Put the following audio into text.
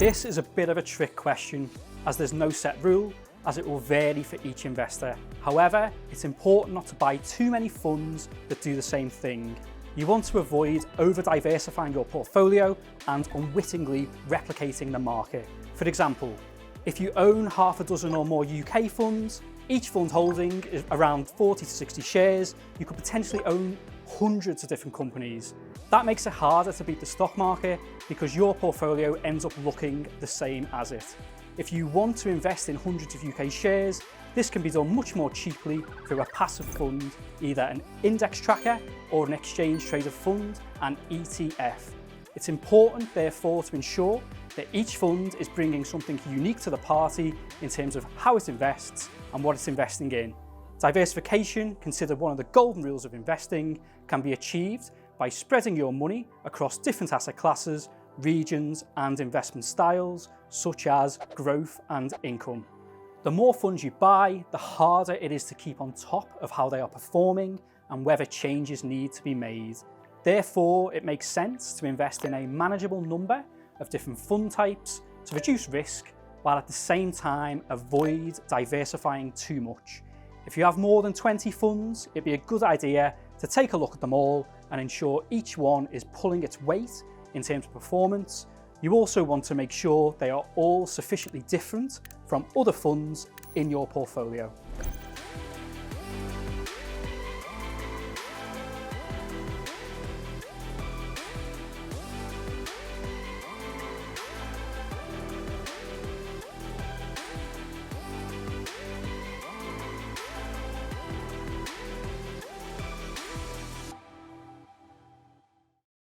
This is a bit of a trick question, as there's no set rule, as it will vary for each investor. However, it's important not to buy too many funds that do the same thing. You want to avoid over-diversifying your portfolio and unwittingly replicating the market. For example, if you own half a dozen or more UK funds, each fund holding is around 40 to 60 shares, you could potentially own hundreds of different companies. That makes it harder to beat the stock market because your portfolio ends up looking the same as it. If you want to invest in hundreds of UK shares, this can be done much more cheaply through a passive fund, either an index tracker or an exchange traded fund, an ETF. It's important, therefore, to ensure that each fund is bringing something unique to the party in terms of how it invests and what it's investing in. Diversification, considered one of the golden rules of investing, can be achieved by spreading your money across different asset classes, regions and investment styles, such as growth and income. The more funds you buy, the harder it is to keep on top of how they are performing and whether changes need to be made. Therefore, it makes sense to invest in a manageable number of different fund types to reduce risk, while at the same time avoid diversifying too much. If you have more than 20 funds, it'd be a good idea to take a look at them all and ensure each one is pulling its weight in terms of performance. You also want to make sure they are all sufficiently different from other funds in your portfolio.